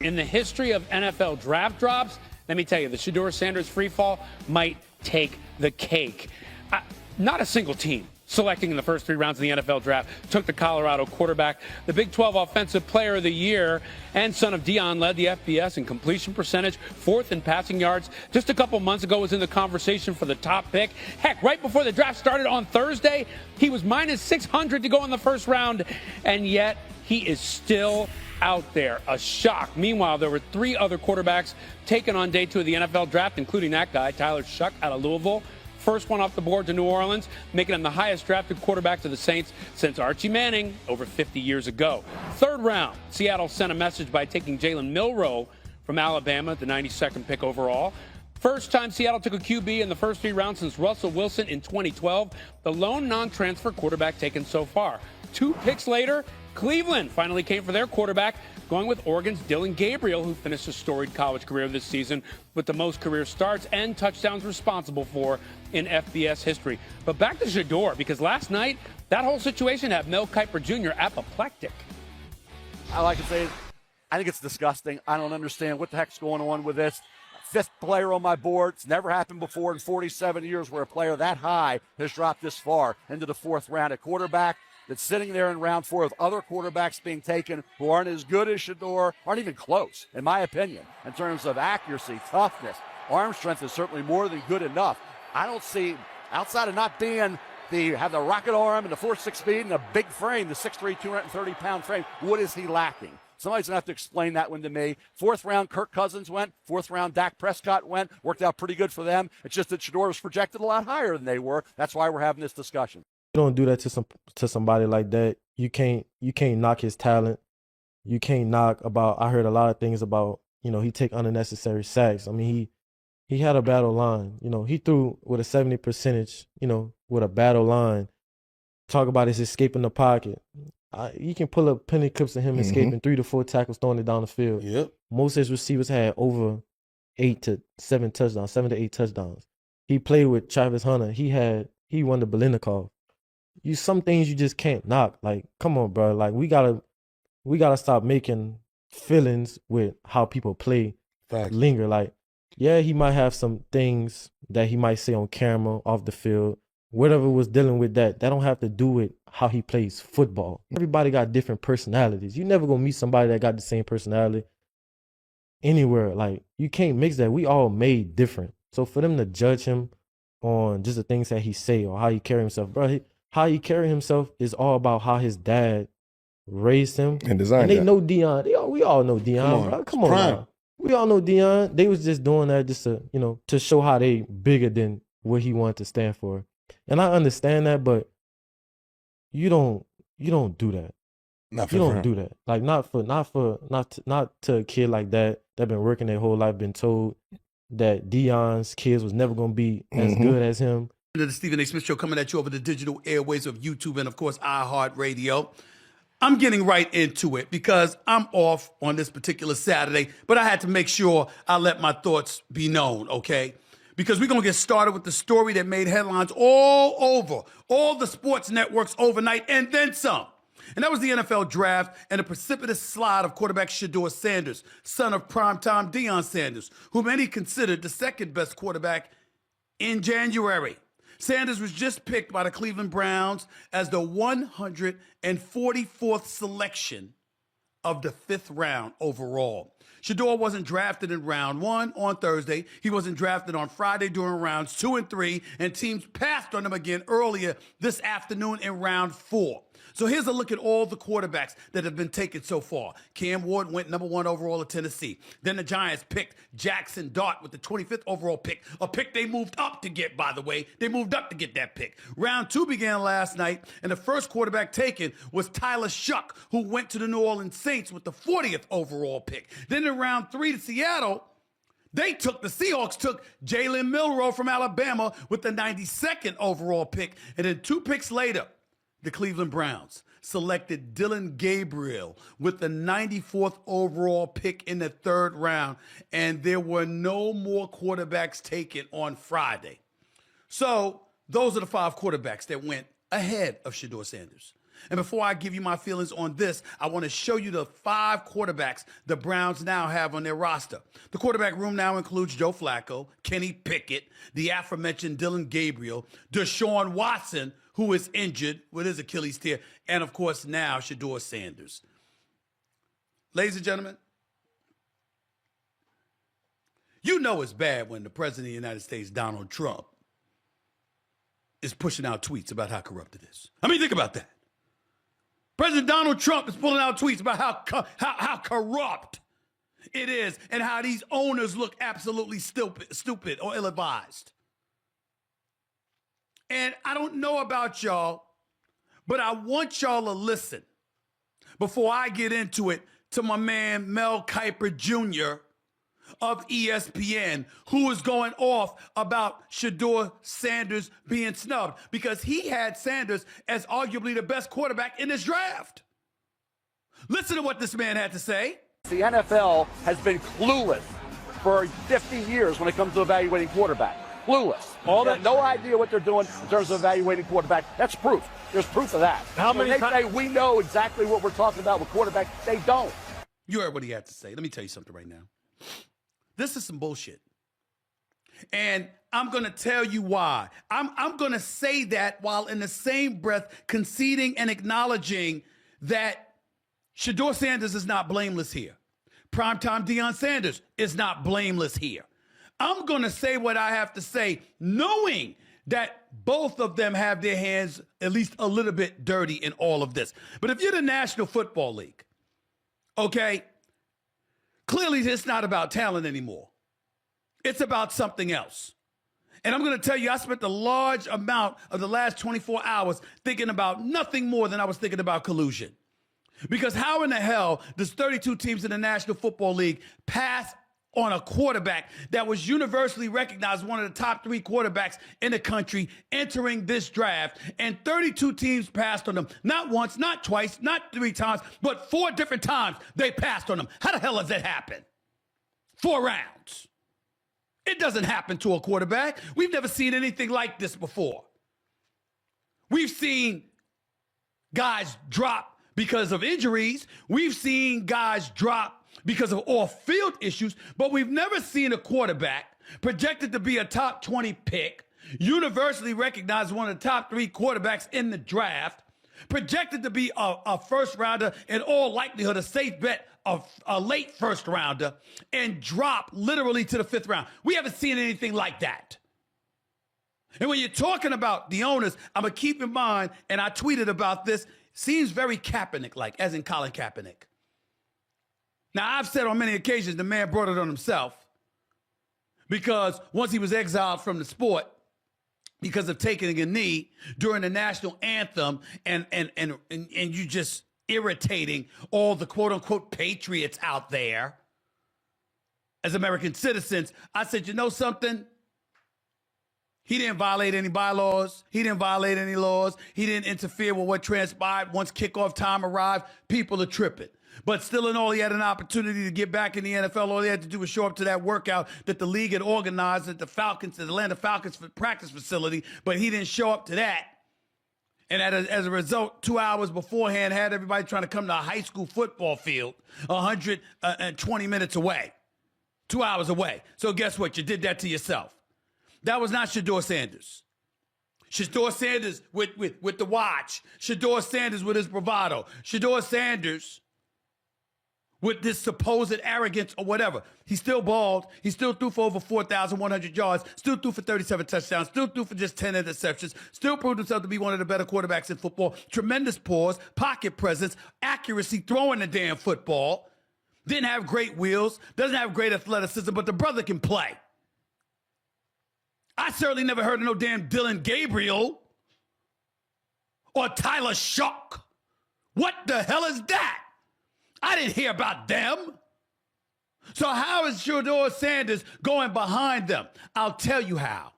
In the history of NFL draft drops, let me tell you, the Shedeur Sanders free fall might take the cake. Not a single team selecting in the first 3 rounds of the NFL draft took the Colorado quarterback. The Big 12 Offensive Player of the Year and son of Dion led the FBS in completion percentage, 4th in passing yards. Just a couple months ago was in the conversation for the top pick. Heck, right before the draft started on Thursday, he was minus 600 to go in the first round, and yet he is still out there. A shock. Meanwhile, there were 3 other quarterbacks taken on day 2 of the NFL draft, including that guy, Tyler Shuck out of Louisville. First one off the board to New Orleans, making him the highest drafted quarterback to the Saints since Archie Manning over 50 years ago. 3rd round, Seattle sent a message by taking Jalen Milroe from Alabama, the 92nd pick overall. First time Seattle took a QB in the first 3 rounds since Russell Wilson in 2012. The lone non-transfer quarterback taken so far. 2 picks later, Cleveland finally came for their quarterback, going with Oregon's Dillon Gabriel, who finished a storied college career this season with the most career starts and touchdowns responsible for in FBS history. But back to Shedeur, because last night, that whole situation had Mel Kiper Jr. apoplectic. I like to say, I think it's disgusting. I don't understand what the heck's going on with this. 5th player on my board. It's never happened before in 47 years where a player that high has dropped this far into the 4th round at quarterback. That's sitting there in round 4 with other quarterbacks being taken who aren't as good as Shedeur, aren't even close, in my opinion, in terms of accuracy, toughness. Arm strength is certainly more than good enough. I don't see, outside of not being have the rocket arm and the 4.6 speed and a big frame, the 6'3", 230-pound frame, what is he lacking? Somebody's going to have to explain that one to me. 4th round, Kirk Cousins went. 4th round, Dak Prescott went. Worked out pretty good for them. It's just that Shedeur was projected a lot higher than they were. That's why we're having this discussion. You don't do that to somebody like that. You can't knock his talent. You can't knock about. I heard a lot of things about, he take unnecessary sacks. I mean, he had a battle line. He threw with a 70%, with a battle line. Talk about his escaping the pocket. You can pull up plenty clips of him escaping 3 to 4 tackles, throwing it down the field. Yep. Most of his receivers had over 7 to 8 touchdowns. He played with Travis Hunter. He won the Belinikov. Some things you just can't knock. Like, come on, bro. Like, we gotta stop making feelings with how people play linger. Like, yeah, he might have some things that he might say on camera, off the field. Whatever was dealing with that don't have to do with how he plays football. Everybody got different personalities. You never gonna meet somebody that got the same personality anywhere. Like, you can't mix that. We all made different. So for them to judge him on just the things that he say or how he carry himself, bro, how he carry himself is all about how his dad raised him. And designed they that. know Dion. We all know Dion, bro. Come on, bro. We all know Dion. They was just doing that just to, to show how they bigger than what he wanted to stand for. And I understand that, but you don't do that. You don't do that. Like, not to a kid like that been working their whole life, been told that Dion's kids was never gonna be as good as him. The Stephen A. Smith Show coming at you over the digital airways of YouTube and, of course, iHeartRadio. I'm getting right into it because I'm off on this particular Saturday, but I had to make sure I let my thoughts be known, okay? Because we're going to get started with the story that made headlines all over, all the sports networks overnight, and then some. And that was the NFL draft and the precipitous slide of quarterback Shedeur Sanders, son of primetime Deion Sanders, who many considered the 2nd best quarterback in January. Sanders was just picked by the Cleveland Browns as the 144th selection of the 5th round overall. Shedeur wasn't drafted in round 1 on Thursday. He wasn't drafted on Friday during rounds 2 and 3, and teams passed on him again earlier this afternoon in round 4. So here's a look at all the quarterbacks that have been taken so far. Cam Ward went number 1 overall at Tennessee. Then the Giants picked Jackson Dart with the 25th overall pick, a pick they moved up to get, by the way. They moved up to get that pick. Round 2 began last night, and the first quarterback taken was Tyler Shuck, who went to the New Orleans Saints with the 40th overall pick. Then in round 3 to Seattle, the Seahawks took Jalen Milroe from Alabama with the 92nd overall pick. And then 2 picks later, the Cleveland Browns selected Dillon Gabriel with the 94th overall pick in the 3rd round, and there were no more quarterbacks taken on Friday. So those are the 5 quarterbacks that went ahead of Shedeur Sanders. And before I give you my feelings on this, I want to show you the 5 quarterbacks the Browns now have on their roster. The quarterback room now includes Joe Flacco, Kenny Pickett, the aforementioned Dylan Gabriel, Deshaun Watson, who is injured with his Achilles tear, and of course now Shedeur Sanders. Ladies and gentlemen, you know it's bad when the President of the United States, Donald Trump, is pushing out tweets about how corrupt it is. I mean, think about that. President Donald Trump is pulling out tweets about how corrupt it is and how these owners look absolutely stupid or ill-advised. And I don't know about y'all, but I want y'all to listen before I get into it to my man Mel Kiper Jr. of ESPN, who is going off about Shedeur Sanders being snubbed because he had Sanders as arguably the best quarterback in this draft. Listen to what this man had to say. The NFL has been clueless for 50 years when it comes to evaluating quarterback. Clueless. No idea what they're doing in terms of evaluating quarterback. That's proof. There's proof of that. They say we know exactly what we're talking about with quarterback. They don't. You heard what he had to say. Let me tell you something right now. This is some bullshit. And I'm going to tell you why. I'm going to say that while in the same breath conceding and acknowledging that Shedeur Sanders is not blameless here. Primetime Deion Sanders is not blameless here. I'm going to say what I have to say, knowing that both of them have their hands at least a little bit dirty in all of this. But if you're the National Football League, okay, clearly it's not about talent anymore. It's about something else. And I'm going to tell you, I spent a large amount of the last 24 hours thinking about nothing more than I was thinking about collusion. Because how in the hell does 32 teams in the National Football League pass on a quarterback that was universally recognized as one of the top 3 quarterbacks in the country entering this draft, and 32 teams passed on them? Not once, not twice, not 3 times, but 4 different times they passed on them. How the hell does that happen? 4 rounds. It doesn't happen to a quarterback. We've never seen anything like this before. We've seen guys drop because of injuries. We've seen guys drop because of off-field issues, but we've never seen a quarterback projected to be a top 20 pick, universally recognized as one of the top 3 quarterbacks in the draft, projected to be a first rounder, in all likelihood a safe bet of a late first rounder, and drop literally to the 5th round. We haven't seen anything like that. And when you're talking about the owners, I'm going to keep in mind, and I tweeted about this, seems very Kaepernick-like, as in Colin Kaepernick. Now, I've said on many occasions the man brought it on himself because once he was exiled from the sport because of taking a knee during the national anthem and you just irritating all the quote-unquote patriots out there as American citizens, I said, you know something? He didn't violate any bylaws. He didn't violate any laws. He didn't interfere with what transpired once kickoff time arrived. People are tripping. But still in all, he had an opportunity to get back in the NFL. All he had to do was show up to that workout that the league had organized at the Atlanta Falcons practice facility, but he didn't show up to that. And as a result, 2 hours beforehand, had everybody trying to come to a high school football field 120 minutes away, 2 hours away. So guess what? You did that to yourself. That was not Shedeur Sanders. Shedeur Sanders with the watch. Shedeur Sanders with his bravado. Shedeur Sanders with this supposed arrogance or whatever. He still balled. He still threw for over 4,100 yards, still threw for 37 touchdowns, still threw for just 10 interceptions, still proved himself to be one of the better quarterbacks in football. Tremendous pause, pocket presence, accuracy, throwing the damn football. Didn't have great wheels, doesn't have great athleticism, but the brother can play. I certainly never heard of no damn Dylan Gabriel or Tyler Sharpe. What the hell is that? I didn't hear about them. So how is Shedeur Sanders going behind them? I'll tell you how.